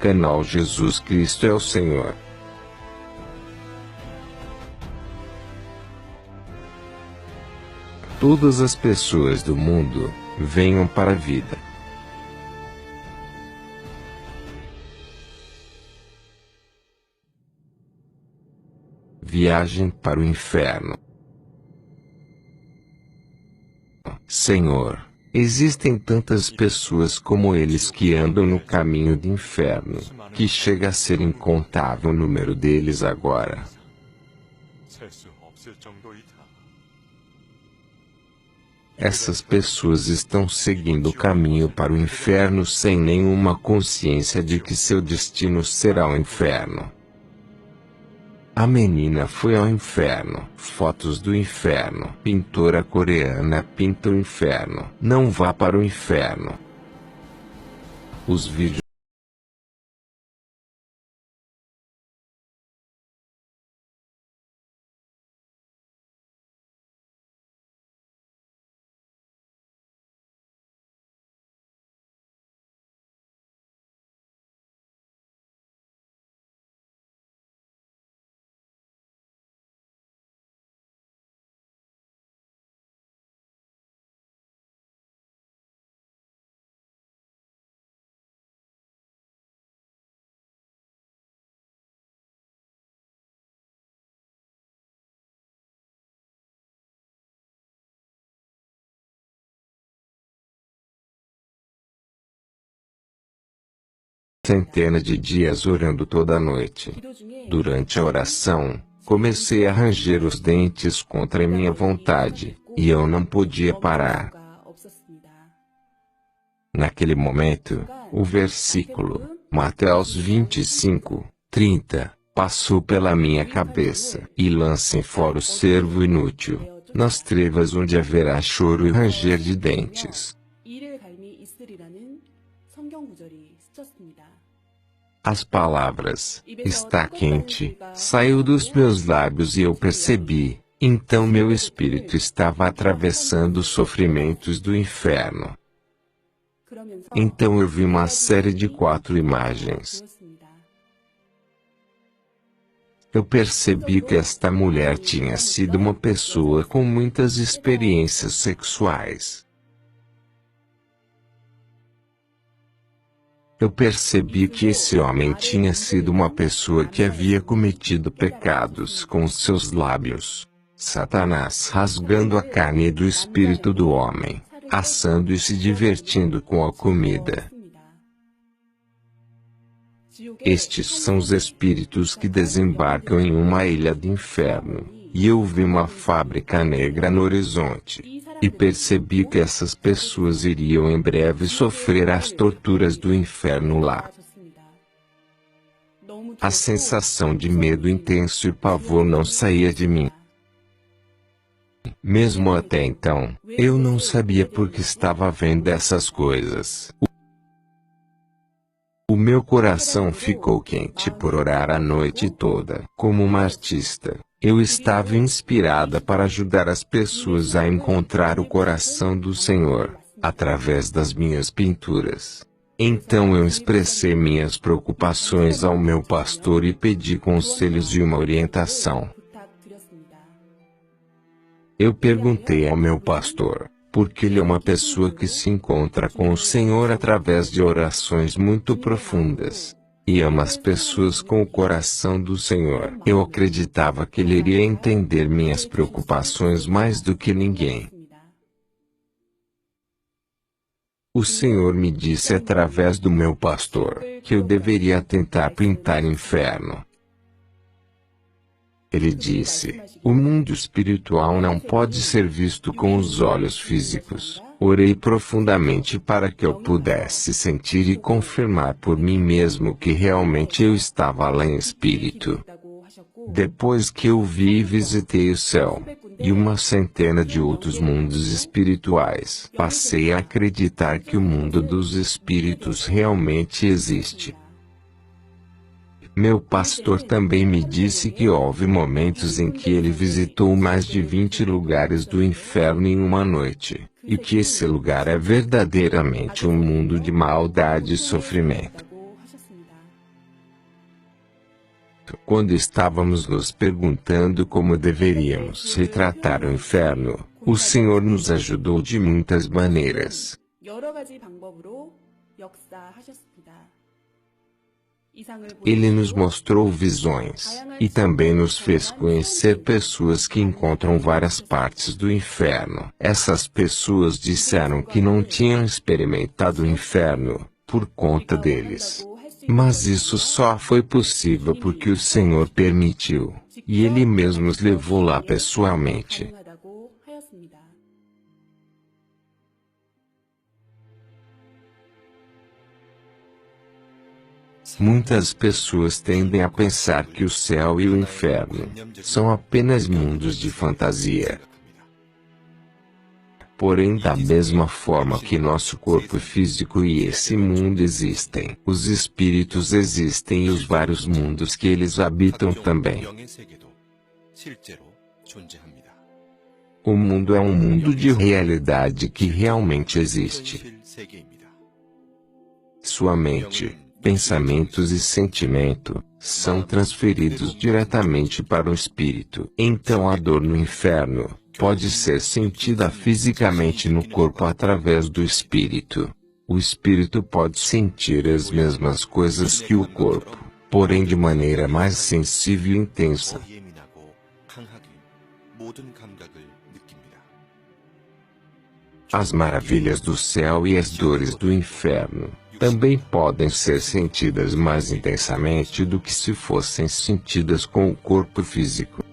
canal Jesus Cristo é o Senhor. Todas as pessoas do mundo, venham para a vida. Viagem para o inferno. Senhor, existem tantas pessoas como eles que andam no caminho do inferno, que chega a ser incontável o número deles agora. Essas pessoas estão seguindo o caminho para o inferno sem nenhuma consciência de que seu destino será o inferno. A menina foi ao inferno. Fotos do inferno. Pintora coreana pinta o inferno. Não vá para o inferno. Os vídeos centenas de dias orando toda noite. Durante a oração, comecei a ranger os dentes contra minha vontade, e eu não podia parar. Naquele momento, o versículo, Mateus 25:30, passou pela minha cabeça. E lancem fora o servo inútil, nas trevas onde haverá choro e ranger de dentes. As palavras, está quente, saiu dos meus lábios e eu percebi, então meu espírito estava atravessando os sofrimentos do inferno. Então eu vi uma série de 4 imagens. Eu percebi que esta mulher tinha sido uma pessoa com muitas experiências sexuais. Eu percebi que esse homem tinha sido uma pessoa que havia cometido pecados com os seus lábios. Satanás rasgando a carne do espírito do homem, assando e se divertindo com a comida. Estes são os espíritos que desembarcam em uma ilha do inferno, e eu vi uma fábrica negra no horizonte. E percebi que essas pessoas iriam em breve sofrer as torturas do inferno lá. A sensação de medo intenso e pavor não saía de mim. Mesmo até então, eu não sabia por que estava vendo essas coisas. O meu coração ficou quente por orar a noite toda. Como uma artista, eu estava inspirada para ajudar as pessoas a encontrar o coração do Senhor, através das minhas pinturas. Então eu expressei minhas preocupações ao meu pastor e pedi conselhos e uma orientação. Eu perguntei ao meu pastor, porque ele é uma pessoa que se encontra com o Senhor através de orações muito profundas, e ama as pessoas com o coração do Senhor. Eu acreditava que ele iria entender minhas preocupações mais do que ninguém. O Senhor me disse através do meu pastor, que eu deveria tentar pintar inferno. Ele disse, o mundo espiritual não pode ser visto com os olhos físicos. Orei profundamente para que eu pudesse sentir e confirmar por mim mesmo que realmente eu estava lá em espírito. Depois que eu vi e visitei o céu, e uma centena de outros mundos espirituais, passei a acreditar que o mundo dos espíritos realmente existe. Meu pastor também me disse que houve momentos em que ele visitou mais de 20 lugares do inferno em uma noite, e que esse lugar é verdadeiramente um mundo de maldade e sofrimento. Quando estávamos nos perguntando como deveríamos retratar o inferno, o Senhor nos ajudou de muitas maneiras. Ele nos mostrou visões, e também nos fez conhecer pessoas que encontram várias partes do inferno. Essas pessoas disseram que não tinham experimentado o inferno, por conta deles. Mas isso só foi possível porque o Senhor permitiu, e Ele mesmo os levou lá pessoalmente. Muitas pessoas tendem a pensar que o céu e o inferno são apenas mundos de fantasia. Porém, da mesma forma que nosso corpo físico e esse mundo existem, os espíritos existem e os vários mundos que eles habitam também. O mundo é um mundo de realidade que realmente existe. Sua mente, pensamentos e sentimento são transferidos diretamente para o espírito. Então a dor no inferno pode ser sentida fisicamente no corpo através do espírito. O espírito pode sentir as mesmas coisas que o corpo, porém de maneira mais sensível e intensa. As maravilhas do céu e as dores do inferno também podem ser sentidas mais intensamente do que se fossem sentidas com o corpo físico.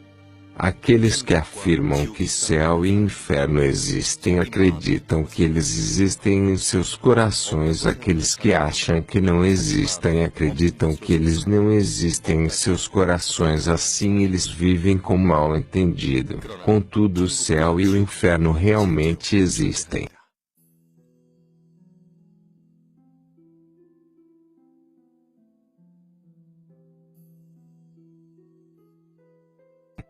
Aqueles que afirmam que céu e inferno existem acreditam que eles existem em seus corações. Aqueles que acham que não existem acreditam que eles não existem em seus corações. Assim eles vivem com mal entendido. Contudo, o céu e o inferno realmente existem.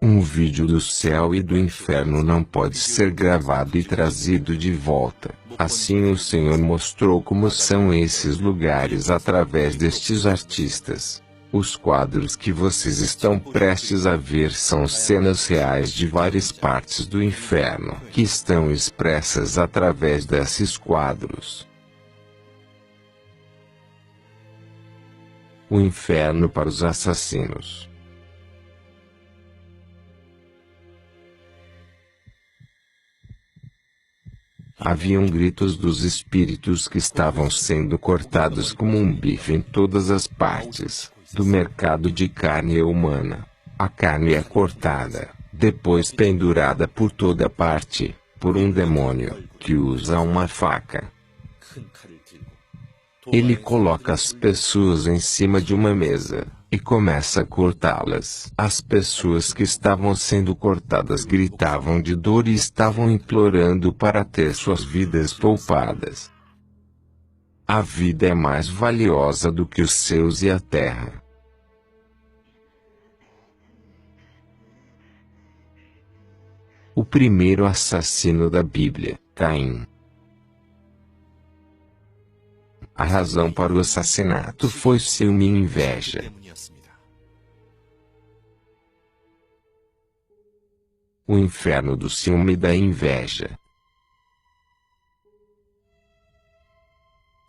Um vídeo do céu e do inferno não pode ser gravado e trazido de volta. Assim o Senhor mostrou como são esses lugares através destes artistas. Os quadros que vocês estão prestes a ver são cenas reais de várias partes do inferno que estão expressas através desses quadros. O inferno para os assassinos. Haviam gritos dos espíritos que estavam sendo cortados como um bife em todas as partes do mercado de carne humana. A carne é cortada, depois pendurada por toda parte, por um demônio, que usa uma faca. Ele coloca as pessoas em cima de uma mesa e começa a cortá-las. As pessoas que estavam sendo cortadas gritavam de dor e estavam implorando para ter suas vidas poupadas. A vida é mais valiosa do que os céus e a terra. O primeiro assassino da Bíblia, Caim. A razão para o assassinato foi ciúme e inveja. O inferno do ciúme e da inveja.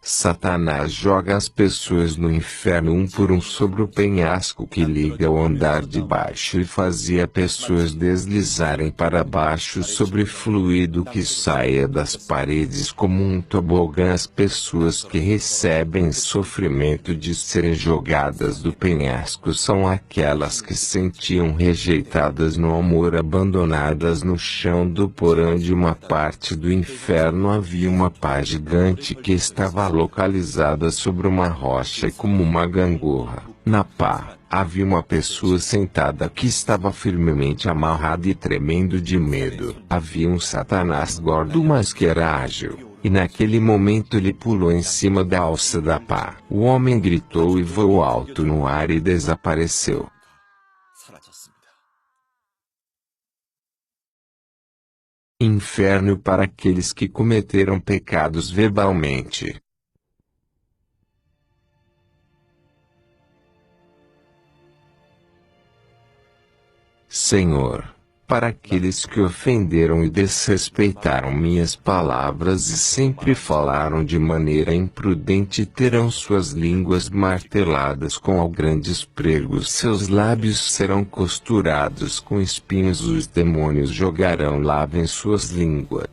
Satanás joga as pessoas no inferno um por um sobre o penhasco que liga ao andar de baixo e fazia pessoas deslizarem para baixo sobre fluido que saia das paredes como um tobogã. As pessoas que recebem sofrimento de serem jogadas do penhasco são aquelas que sentiam rejeitadas no amor, abandonadas no chão do porão de uma parte do inferno. Havia uma pá gigante que estava localizada sobre uma rocha como uma gangorra. Na pá, havia uma pessoa sentada que estava firmemente amarrada e tremendo de medo. Havia um Satanás gordo, mas que era ágil, e naquele momento ele pulou em cima da alça da pá. O homem gritou e voou alto no ar e desapareceu. Inferno para aqueles que cometeram pecados verbalmente. Senhor, para aqueles que ofenderam e desrespeitaram minhas palavras e sempre falaram de maneira imprudente terão suas línguas marteladas com grandes pregos, seus lábios serão costurados com espinhos, os demônios jogarão lava em suas línguas.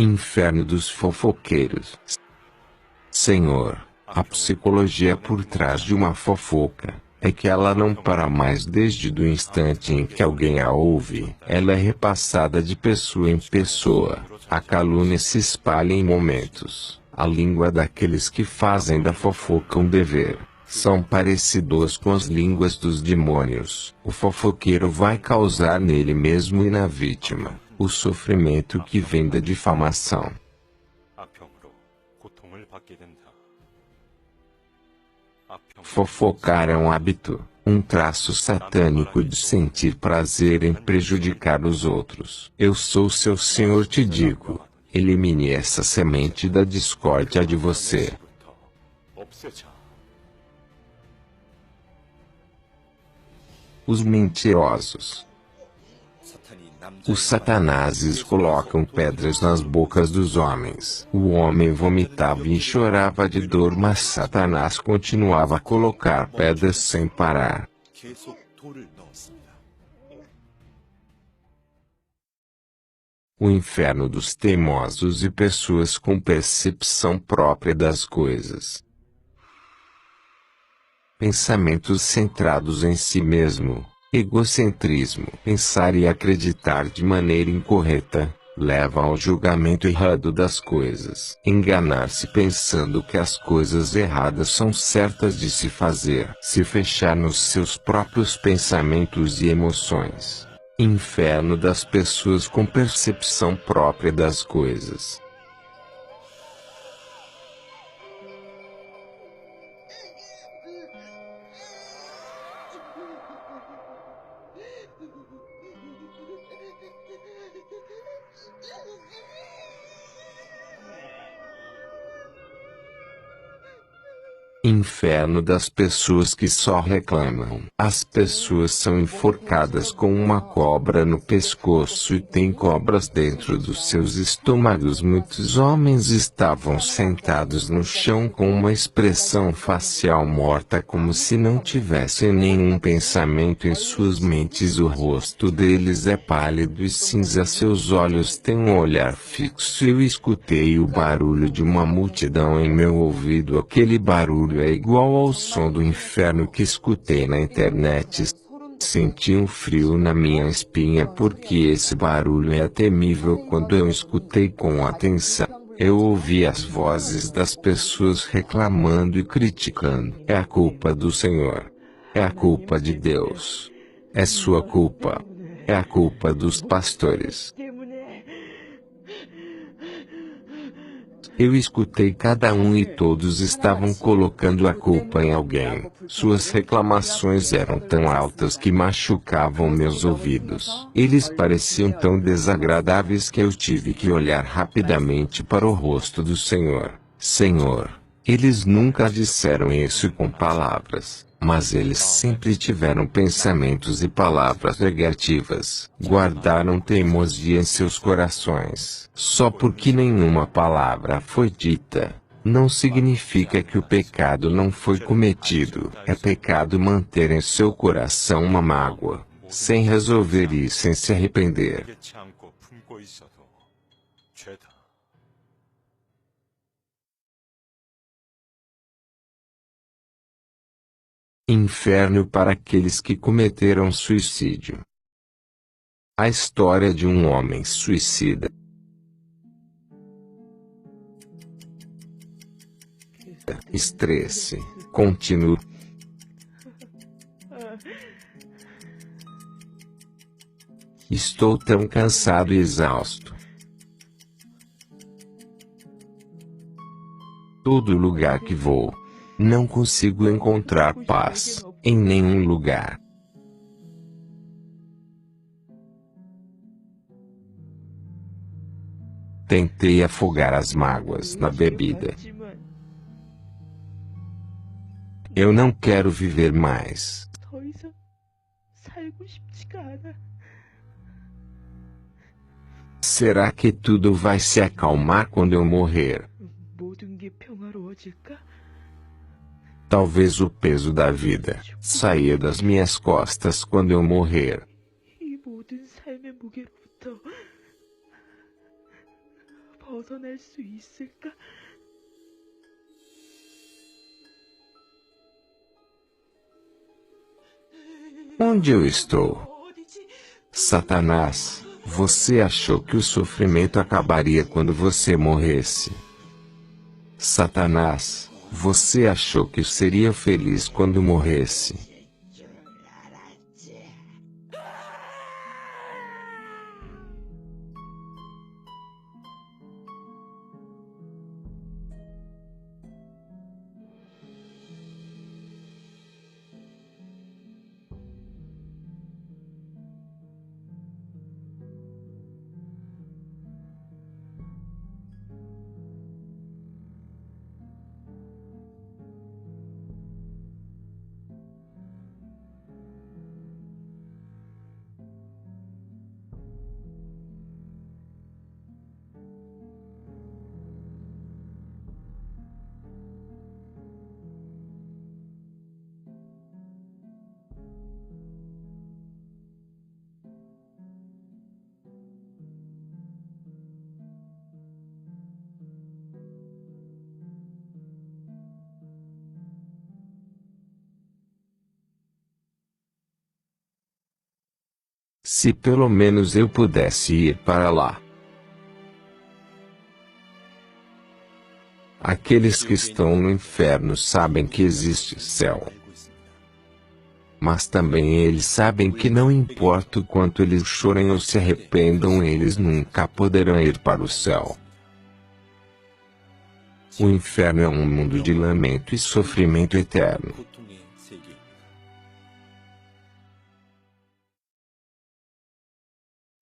Inferno dos fofoqueiros. Senhor, a psicologia por trás de uma fofoca é que ela não para mais desde o instante em que alguém a ouve. Ela é repassada de pessoa em pessoa. A calúnia se espalha em momentos. A língua daqueles que fazem da fofoca um dever são parecidos com as línguas dos demônios. O fofoqueiro vai causar nele mesmo e na vítima o sofrimento que vem da difamação. Fofocar é um hábito, um traço satânico de sentir prazer em prejudicar os outros. Eu sou seu Senhor, te digo, elimine essa semente da discórdia de você. Os mentirosos. Os satanases colocam pedras nas bocas dos homens. O homem vomitava e chorava de dor, mas Satanás continuava a colocar pedras sem parar. O inferno dos teimosos e pessoas com percepção própria das coisas. Pensamentos centrados em si mesmo. Egocentrismo. Pensar e acreditar de maneira incorreta leva ao julgamento errado das coisas. Enganar-se pensando que as coisas erradas são certas de se fazer. Se fechar nos seus próprios pensamentos e emoções. Inferno das pessoas com percepção própria das coisas. Inferno das pessoas que só reclamam. As pessoas são enforcadas com uma cobra no pescoço e têm cobras dentro dos seus estômagos. Muitos homens estavam sentados no chão com uma expressão facial morta, como se não tivessem nenhum pensamento em suas mentes. O rosto deles é pálido e cinza, seus olhos têm um olhar fixo. Eu escutei o barulho de uma multidão em meu ouvido. Aquele barulho é igual ao som do inferno que escutei na internet. Senti um frio na minha espinha porque esse barulho é temível. Quando eu escutei com atenção, eu ouvi as vozes das pessoas reclamando e criticando. É a culpa do Senhor. É a culpa de Deus. É sua culpa. É a culpa dos pastores. Eu escutei cada um e todos estavam colocando a culpa em alguém. Suas reclamações eram tão altas que machucavam meus ouvidos. Eles pareciam tão desagradáveis que eu tive que olhar rapidamente para o rosto do Senhor. Senhor, eles nunca disseram isso com palavras, mas eles sempre tiveram pensamentos e palavras negativas. Guardaram teimosia em seus corações. Só porque nenhuma palavra foi dita, não significa que o pecado não foi cometido. É pecado manter em seu coração uma mágoa, sem resolver e sem se arrepender. Inferno para aqueles que cometeram suicídio. A história de um homem suicida. Estresse contínuo. Estou tão cansado e exausto. Todo lugar que vou, não consigo encontrar paz, em nenhum lugar. Tentei afogar as mágoas na bebida. Eu não quero viver mais. 더 이상 살고 싶지가 않아. Será que tudo vai se acalmar quando eu morrer? 모든 게 평화로워질까? Talvez o peso da vida saia das minhas costas quando eu morrer. 이 모든 삶의 무게로부터 벗어날 수 있을까? Onde eu estou? Satanás, você achou que o sofrimento acabaria quando você morresse? Satanás, você achou que seria feliz quando morresse? Se pelo menos eu pudesse ir para lá. Aqueles que estão no inferno sabem que existe céu. Mas também eles sabem que não importa o quanto eles chorem ou se arrependam, eles nunca poderão ir para o céu. O inferno é um mundo de lamento e sofrimento eterno.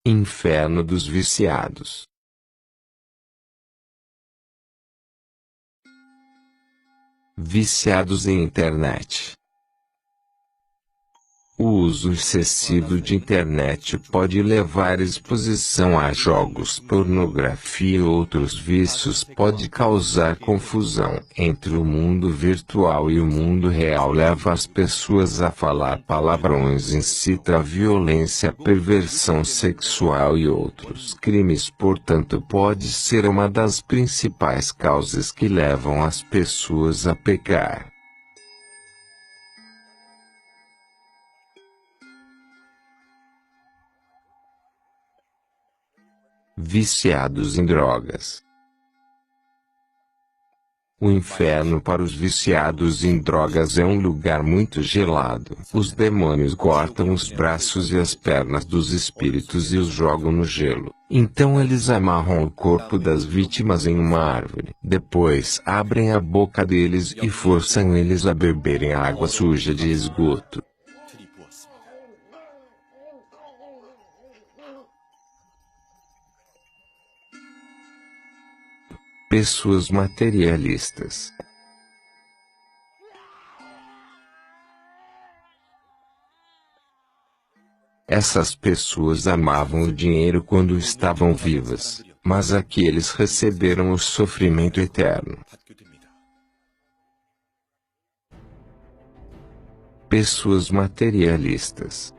Inferno dos viciados. Viciados em internet. O uso excessivo de internet pode levar à exposição a jogos, pornografia e outros vícios, pode causar confusão entre o mundo virtual e o mundo real, leva as pessoas a falar palavrões, incita a violência, perversão sexual e outros crimes. Portanto, pode ser uma das principais causas que levam as pessoas a pecar. Viciados em drogas. O inferno para os viciados em drogas é um lugar muito gelado. Os demônios cortam os braços e as pernas dos espíritos e os jogam no gelo. Então eles amarram o corpo das vítimas em uma árvore. Depois abrem a boca deles e forçam eles a beberem água suja de esgoto. Pessoas materialistas. Essas pessoas amavam o dinheiro quando estavam vivas, mas aqui eles receberam o sofrimento eterno. Pessoas materialistas.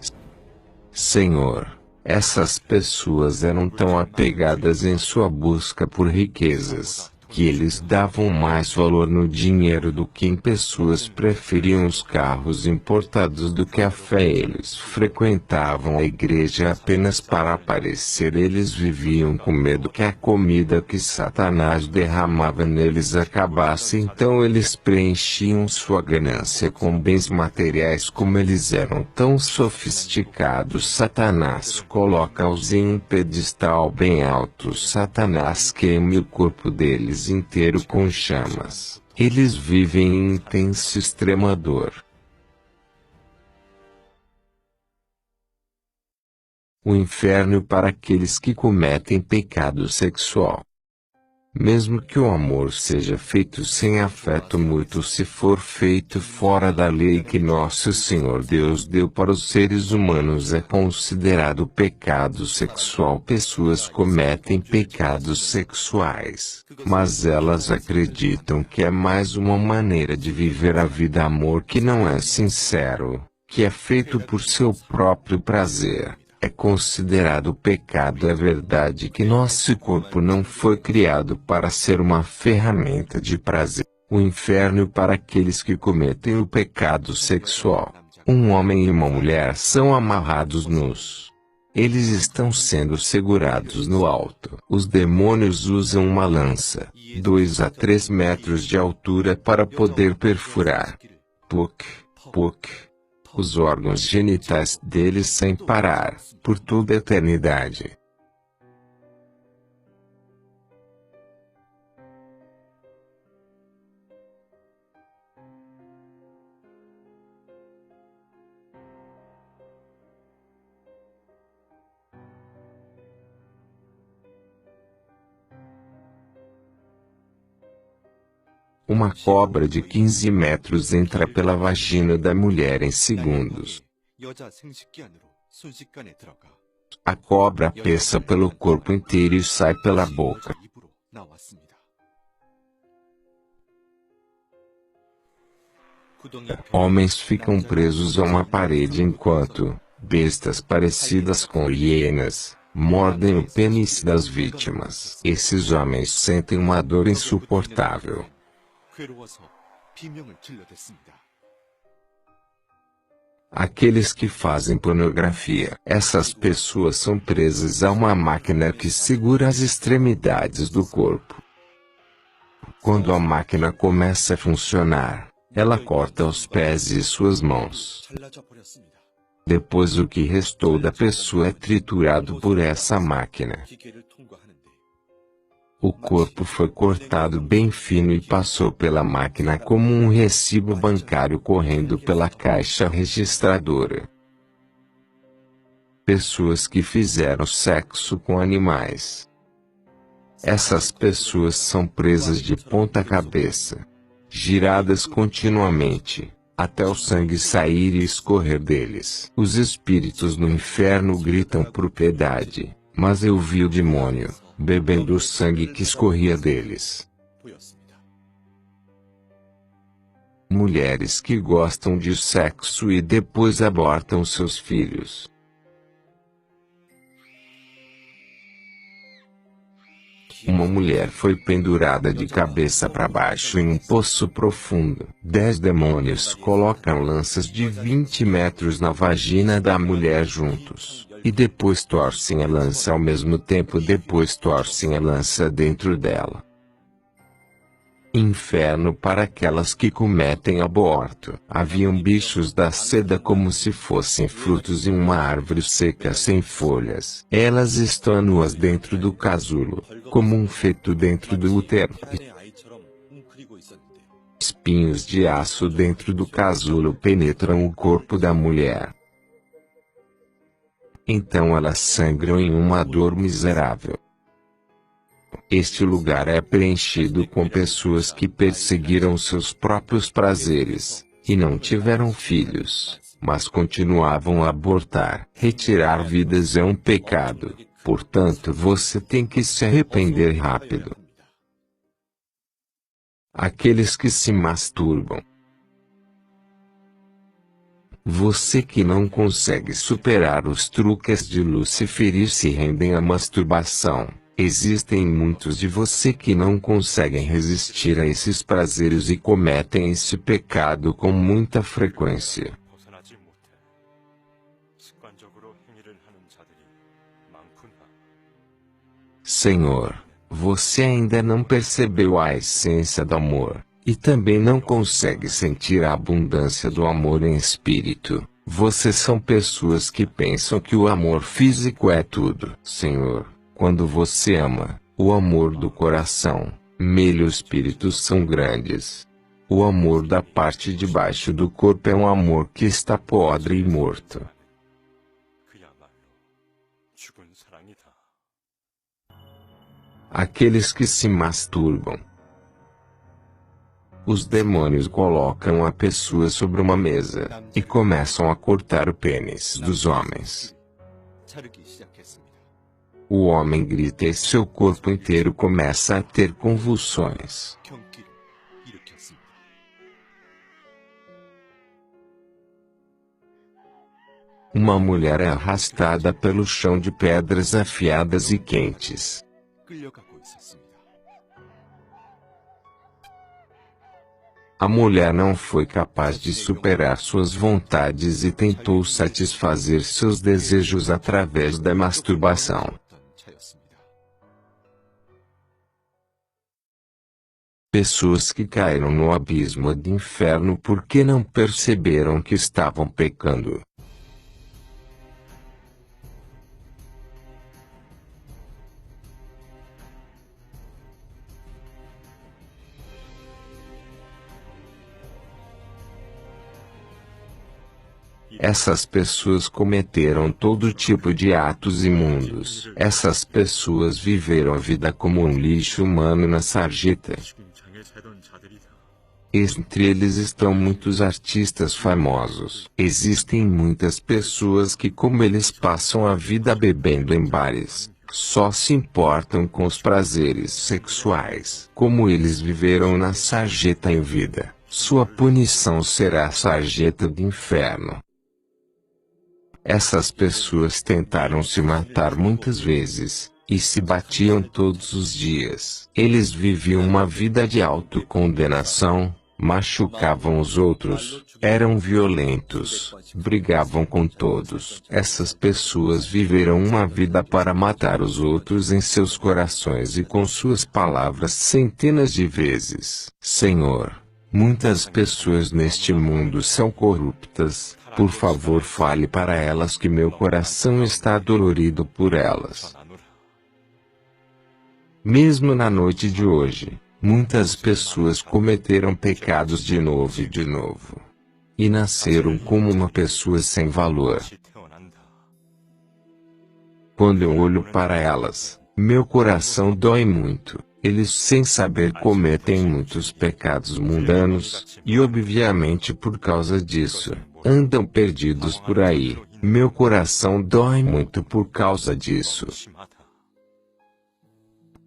Senhor, essas pessoas eram tão apegadas em sua busca por riquezas, que eles davam mais valor no dinheiro do que em pessoas, preferiam os carros importados do que a fé. Eles frequentavam a igreja apenas para aparecer. Eles viviam com medo que a comida que Satanás derramava neles acabasse. Então eles preenchiam sua ganância com bens materiais. Como eles eram tão sofisticados, Satanás coloca-os em um pedestal bem alto. Satanás queima o corpo deles inteiro com chamas. Eles vivem em intensa e extrema dor. O inferno para aqueles que cometem pecado sexual. Mesmo que o amor seja feito sem afeto mútuo, se for feito fora da lei que nosso Senhor Deus deu para os seres humanos, é considerado pecado sexual. Pessoas cometem pecados sexuais, mas elas acreditam que é mais uma maneira de viver a vida. Amor que não é sincero, que é feito por seu próprio prazer, é considerado pecado. É verdade que nosso corpo não foi criado para ser uma ferramenta de prazer. O inferno para aqueles que cometem o pecado sexual. Um homem e uma mulher são amarrados nus. Eles estão sendo segurados no alto. Os demônios usam uma lança, 2 a 3 metros de altura, para poder perfurar os órgãos genitais deles sem parar, por toda a eternidade. Uma cobra de 15 metros entra pela vagina da mulher em segundos. A cobra passa pelo corpo inteiro e sai pela boca. Homens ficam presos a uma parede enquanto bestas parecidas com hienas mordem o pênis das vítimas. Esses homens sentem uma dor insuportável. Aqueles que fazem pornografia. Essas pessoas são presas a uma máquina que segura as extremidades do corpo. Quando a máquina começa a funcionar, ela corta os pés e suas mãos. Depois o que restou da pessoa é triturado por essa máquina. O corpo foi cortado bem fino e passou pela máquina como um recibo bancário correndo pela caixa registradora. Pessoas que fizeram sexo com animais. Essas pessoas são presas de ponta cabeça, giradas continuamente, até o sangue sair e escorrer deles. Os espíritos no inferno gritam por piedade, mas eu vi o demônio bebendo o sangue que escorria deles. Mulheres que gostam de sexo e depois abortam seus filhos. Uma mulher foi pendurada de cabeça para baixo em um poço profundo. 10 demônios colocam lanças de 20 metros na vagina da mulher juntos, e depois torcem a lança ao mesmo tempo. Depois torcem a lança dentro dela. Inferno para aquelas que cometem aborto. Haviam bichos da seda como se fossem frutos em uma árvore seca sem folhas. Elas estão nuas dentro do casulo, como um feto dentro do útero. Espinhos de aço dentro do casulo penetram o corpo da mulher. Então elas sangram em uma dor miserável. Este lugar é preenchido com pessoas que perseguiram seus próprios prazeres, e não tiveram filhos, mas continuavam a abortar. Retirar vidas é um pecado, portanto você tem que se arrepender rápido. Aqueles que se masturbam. Você que não consegue superar os truques de Lúcifer e se rendem à masturbação. Existem muitos de você que não conseguem resistir a esses prazeres e cometem esse pecado com muita frequência. Senhor, você ainda não percebeu a essência do amor, e também não consegue sentir a abundância do amor em espírito. Vocês são pessoas que pensam que o amor físico é tudo. Senhor, quando você ama, o amor do coração, e o espírito são grandes. O amor da parte de baixo do corpo é um amor que está podre e morto. Aqueles que se masturbam. Os demônios colocam a pessoa sobre uma mesa e começam a cortar o pênis dos homens. O homem grita e seu corpo inteiro começa a ter convulsões. Uma mulher é arrastada pelo chão de pedras afiadas e quentes. A mulher não foi capaz de superar suas vontades e tentou satisfazer seus desejos através da masturbação. Pessoas que caíram no abismo do inferno porque não perceberam que estavam pecando. Essas pessoas cometeram todo tipo de atos imundos. Essas pessoas viveram a vida como um lixo humano na sarjeta. Entre eles estão muitos artistas famosos. Existem muitas pessoas que, como eles passam a vida bebendo em bares, só se importam com os prazeres sexuais. Como eles viveram na sarjeta em vida, sua punição será a sarjeta do inferno. Essas pessoas tentaram se matar muitas vezes, e se batiam todos os dias. Eles viviam uma vida de autocondenação, machucavam os outros, eram violentos, brigavam com todos. Essas pessoas viveram uma vida para matar os outros em seus corações e com suas palavras centenas de vezes. Senhor, muitas pessoas neste mundo são corruptas. Por favor, fale para elas que meu coração está dolorido por elas. Mesmo na noite de hoje, muitas pessoas cometeram pecados de novo e de novo. E nasceram como uma pessoa sem valor. Quando eu olho para elas, meu coração dói muito. Eles, sem saber, cometem muitos pecados mundanos, e obviamente por causa disso, andam perdidos por aí. Meu coração dói muito por causa disso.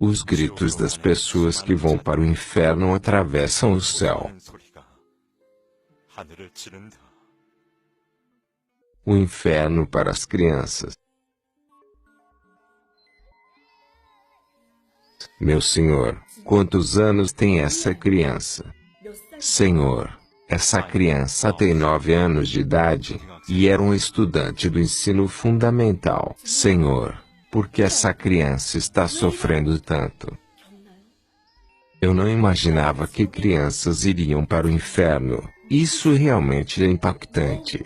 Os gritos das pessoas que vão para o inferno atravessam o céu. O inferno para as crianças. Meu Senhor, quantos anos tem essa criança? Senhor, essa criança tem 9 anos de idade, e era um estudante do ensino fundamental. Senhor, por que essa criança está sofrendo tanto? Eu não imaginava que crianças iriam para o inferno. Isso realmente é impactante.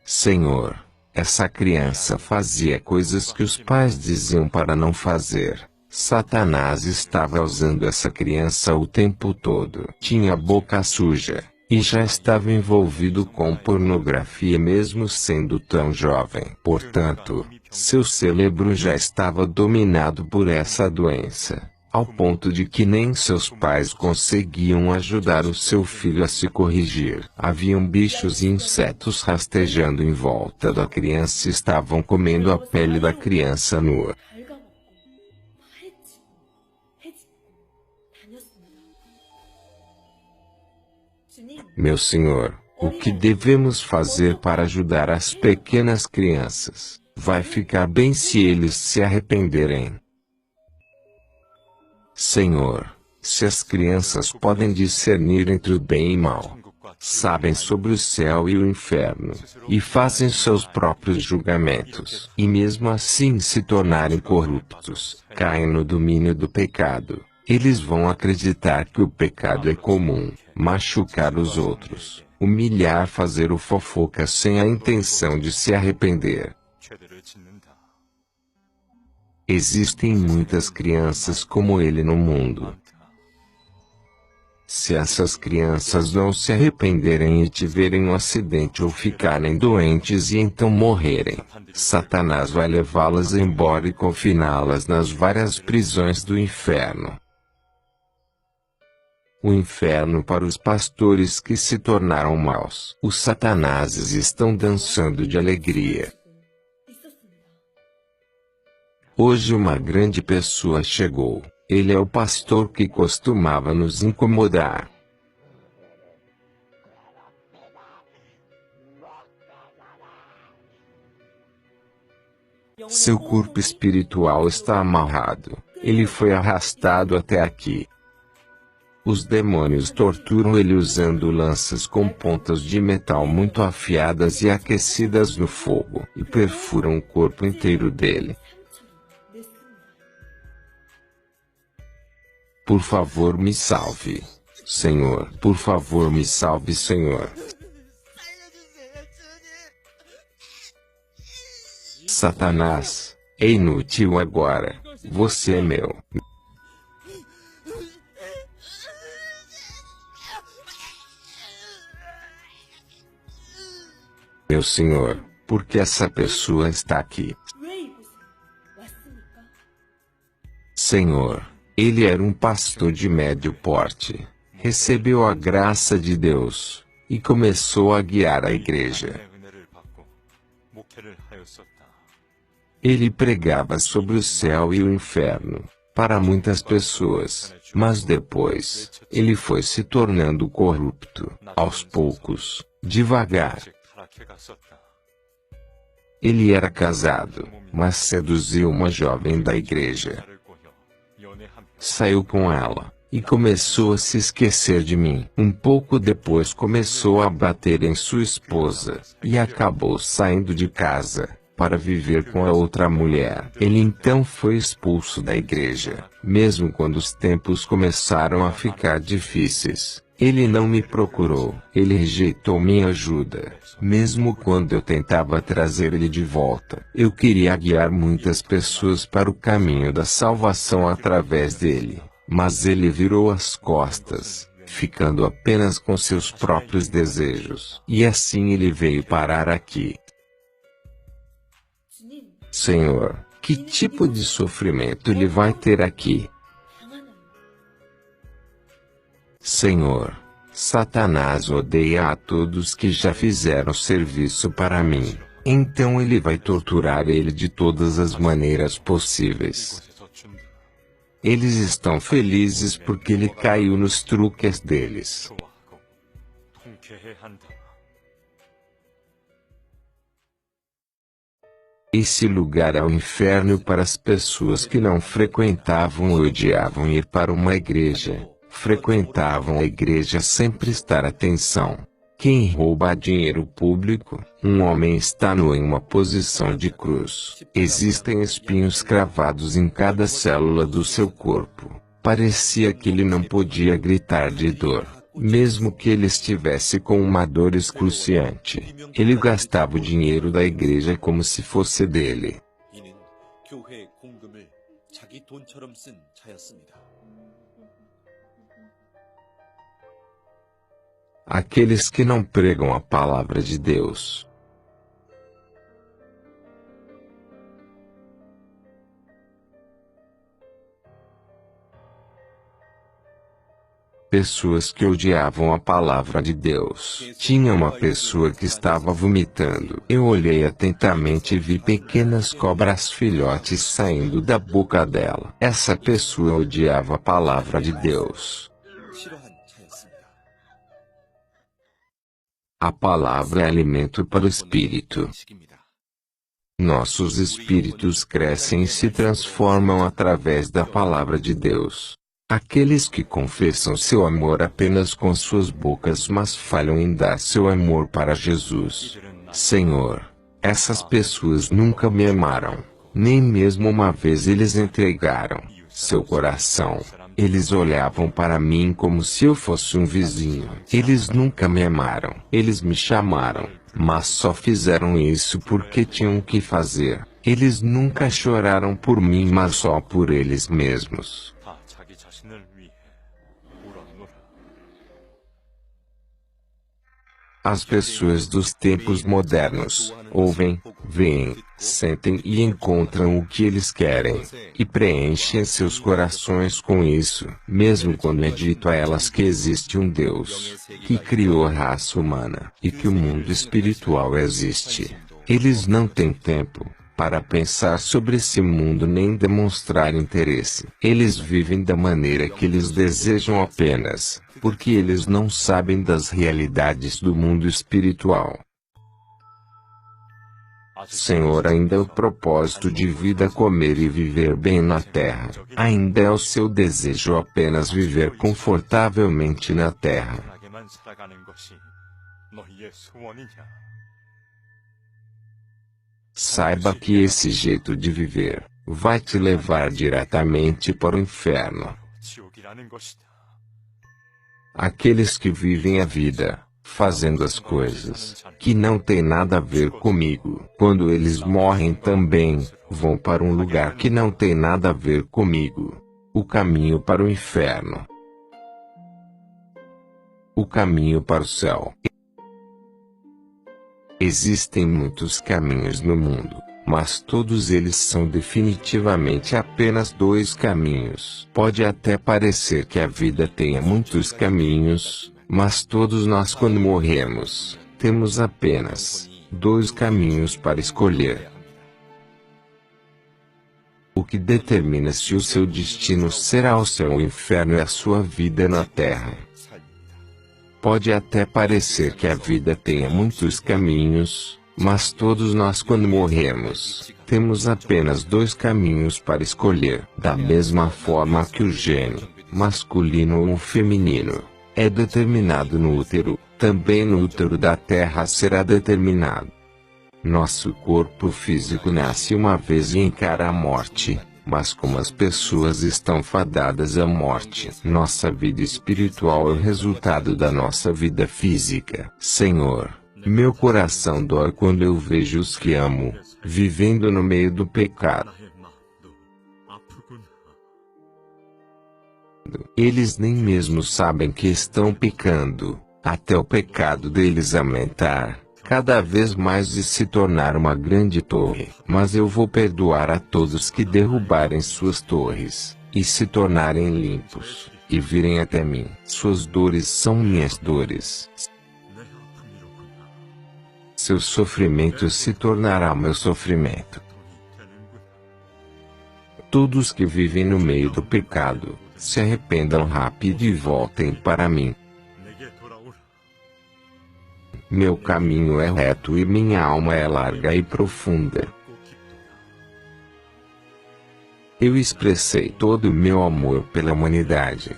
Senhor, essa criança fazia coisas que os pais diziam para não fazer. Satanás estava usando essa criança o tempo todo. Tinha a boca suja, e já estava envolvido com pornografia mesmo sendo tão jovem. Portanto, seu cérebro já estava dominado por essa doença, ao ponto de que nem seus pais conseguiam ajudar o seu filho a se corrigir. Haviam bichos e insetos rastejando em volta da criança e estavam comendo a pele da criança nua. Meu Senhor, o que devemos fazer para ajudar as pequenas crianças? Vai ficar bem se eles se arrependerem. Senhor, se as crianças podem discernir entre o bem e mal, sabem sobre o céu e o inferno, e fazem seus próprios julgamentos, e mesmo assim se tornarem corruptos, caem no domínio do pecado, eles vão acreditar que o pecado é comum, machucar os outros, humilhar, fazer o fofoca sem a intenção de se arrepender. Existem muitas crianças como ele no mundo. Se essas crianças não se arrependerem e tiverem um acidente ou ficarem doentes e então morrerem, Satanás vai levá-las embora e confiná-las nas várias prisões do inferno. O inferno para os pastores que se tornaram maus. Os satanases estão dançando de alegria. Hoje uma grande pessoa chegou. Ele é o pastor que costumava nos incomodar. Seu corpo espiritual está amarrado. Ele foi arrastado até aqui. Os demônios torturam ele usando lanças com pontas de metal muito afiadas e aquecidas no fogo, e perfuram o corpo inteiro dele. Por favor, me salve, Senhor. Por favor, me salve, Senhor. Satanás, é inútil agora. Você é meu. Meu Senhor, por que essa pessoa está aqui? Senhor, ele era um pastor de médio porte, recebeu a graça de Deus, e começou a guiar a igreja. Ele pregava sobre o céu e o inferno, para muitas pessoas, mas depois, ele foi se tornando corrupto, aos poucos, devagar. Ele era casado, mas seduziu uma jovem da igreja. Saiu com ela, e começou a se esquecer de mim. Um pouco depois começou a bater em sua esposa, e acabou saindo de casa, para viver com a outra mulher. Ele então foi expulso da igreja. Mesmo quando os tempos começaram a ficar difíceis, ele não me procurou. Ele rejeitou minha ajuda. Mesmo quando eu tentava trazer ele de volta, eu queria guiar muitas pessoas para o caminho da salvação através dele. Mas ele virou as costas, ficando apenas com seus próprios desejos. E assim ele veio parar aqui. Senhor, que tipo de sofrimento ele vai ter aqui? Senhor, Satanás odeia a todos que já fizeram serviço para mim. Então ele vai torturar ele de todas as maneiras possíveis. Eles estão felizes porque ele caiu nos truques deles. Esse lugar é o inferno para as pessoas que não frequentavam ou odiavam ir para uma igreja. Frequentavam a igreja sem prestar atenção. Quem rouba dinheiro público? Um homem está nu em uma posição de cruz. Existem espinhos cravados em cada célula do seu corpo. Parecia que ele não podia gritar de dor. Mesmo que ele estivesse com uma dor excruciante, ele gastava o dinheiro da igreja como se fosse dele. Aqueles que não pregam a palavra de Deus. Pessoas que odiavam a palavra de Deus. Tinha uma pessoa que estava vomitando. Eu olhei atentamente e vi pequenas cobras filhotes saindo da boca dela. Essa pessoa odiava a palavra de Deus. A palavra é alimento para o espírito. Nossos espíritos crescem e se transformam através da palavra de Deus. Aqueles que confessam seu amor apenas com suas bocas, mas falham em dar seu amor para Jesus. Senhor, essas pessoas nunca me amaram. Nem mesmo uma vez eles entregaram seu coração. Eles olhavam para mim como se eu fosse um vizinho. Eles nunca me amaram. Eles me chamaram, mas só fizeram isso porque tinham que fazer. Eles nunca choraram por mim, mas só por eles mesmos. As pessoas dos tempos modernos ouvem, veem, sentem e encontram o que eles querem, e preenchem seus corações com isso, mesmo quando é dito a elas que existe um Deus, que criou a raça humana, e que o mundo espiritual existe. Eles não têm tempo para pensar sobre esse mundo nem demonstrar interesse. Eles vivem da maneira que eles desejam apenas, porque eles não sabem das realidades do mundo espiritual. Senhor, ainda é o propósito de vida comer e viver bem na terra. Ainda é o seu desejo apenas viver confortavelmente na terra. Saiba que esse jeito de viver vai te levar diretamente para o inferno. Aqueles que vivem a vida, fazendo as coisas que não têm nada a ver comigo, quando eles morrem também, vão para um lugar que não tem nada a ver comigo. O caminho para o inferno. O caminho para o céu. Existem muitos caminhos no mundo, mas todos eles são definitivamente apenas dois caminhos. Pode até parecer que a vida tenha muitos caminhos, mas todos nós, quando morremos, temos apenas dois caminhos para escolher. O que determina se o seu destino será o céu ou o inferno é a sua vida na terra. Pode até parecer que a vida tenha muitos caminhos, mas todos nós, quando morremos, temos apenas dois caminhos para escolher. Da mesma forma que o gênio, masculino ou feminino, é determinado no útero, também no útero da terra será determinado. Nosso corpo físico nasce uma vez e encara a morte. Mas como as pessoas estão fadadas à morte, nossa vida espiritual é o resultado da nossa vida física. Senhor, meu coração dói quando eu vejo os que amo, vivendo no meio do pecado. Eles nem mesmo sabem que estão pecando, até o pecado deles aumentar cada vez mais e se tornar uma grande torre. Mas eu vou perdoar a todos que derrubarem suas torres, e se tornarem limpos, e virem até mim. Suas dores são minhas dores. Seu sofrimento se tornará meu sofrimento. Todos que vivem no meio do pecado, se arrependam rápido e voltem para mim. Meu caminho é reto e minha alma é larga e profunda. Eu expressei todo o meu amor pela humanidade.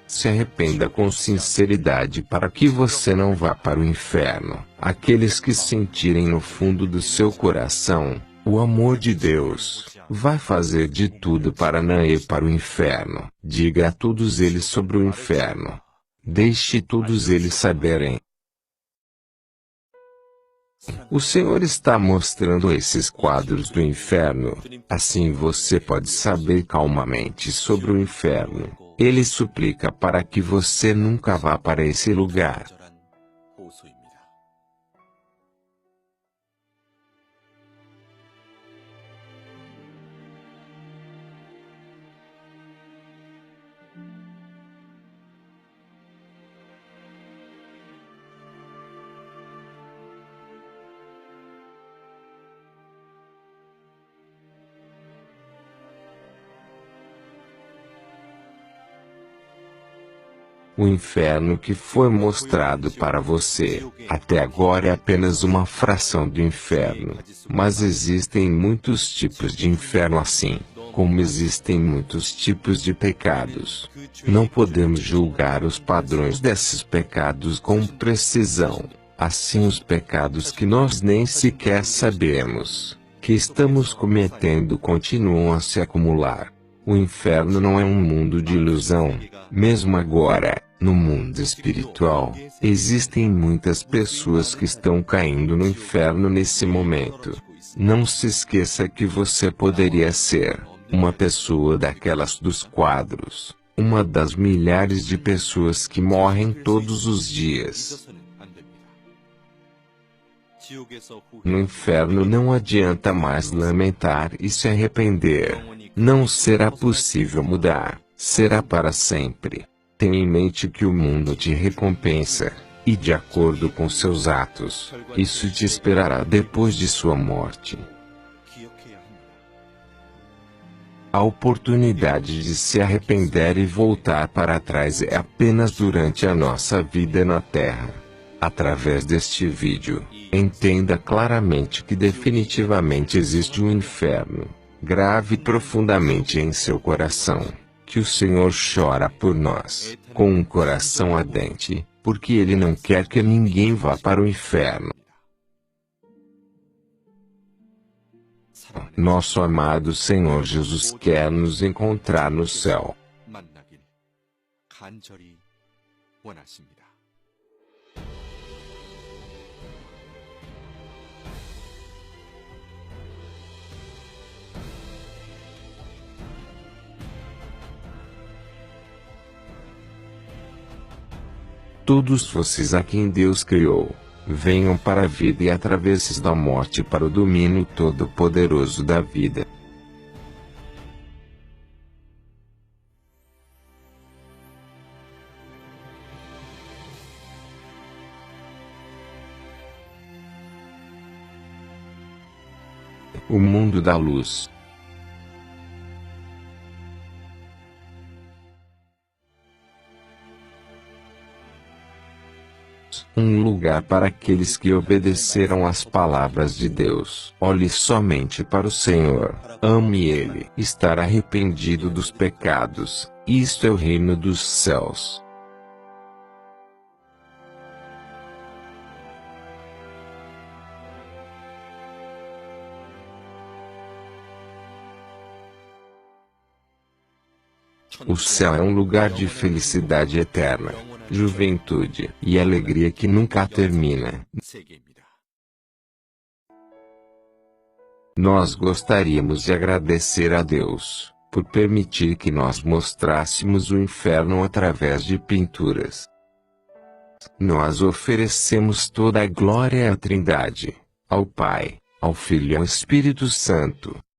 Se arrependa com sinceridade para que você não vá para o inferno. Aqueles que sentirem no fundo do seu coração o amor de Deus, vai fazer de tudo para não ir para o inferno. Diga a todos eles sobre o inferno. Deixe todos eles saberem. O Senhor está mostrando esses quadros do inferno. Assim você pode saber calmamente sobre o inferno. Ele suplica para que você nunca vá para esse lugar. O inferno que foi mostrado para você, até agora é apenas uma fração do inferno. Mas existem muitos tipos de inferno assim, como existem muitos tipos de pecados. Não podemos julgar os padrões desses pecados com precisão. Assim os pecados que nós nem sequer sabemos que estamos cometendo continuam a se acumular. O inferno não é um mundo de ilusão. Mesmo agora, no mundo espiritual, existem muitas pessoas que estão caindo no inferno nesse momento. Não se esqueça que você poderia ser uma pessoa daquelas dos quadros. uma das milhares de pessoas que morrem todos os dias. No inferno não adianta mais lamentar e se arrepender. Não será possível mudar, será para sempre. Tenha em mente que o mundo te recompensa, e de acordo com seus atos, isso te esperará depois de sua morte. A oportunidade de se arrepender e voltar para trás é apenas durante a nossa vida na Terra. Através deste vídeo, entenda claramente que definitivamente existe um inferno. Grave profundamente em seu coração, que o Senhor chora por nós, com um coração ardente, porque Ele não quer que ninguém vá para o inferno. Nosso amado Senhor Jesus quer nos encontrar no céu. Todos vocês a quem Deus criou, venham para a vida e atravesses da morte para o domínio todo-poderoso da vida. O mundo da luz. Um lugar para aqueles que obedeceram às palavras de Deus. Olhe somente para o Senhor, ame Ele. Estar arrependido dos pecados, isto é o reino dos céus. O céu é um lugar de felicidade eterna, juventude e alegria que nunca termina. Nós gostaríamos de agradecer a Deus por permitir que nós mostrássemos o inferno através de pinturas. Nós oferecemos toda a glória à Trindade, ao Pai, ao Filho e ao Espírito Santo.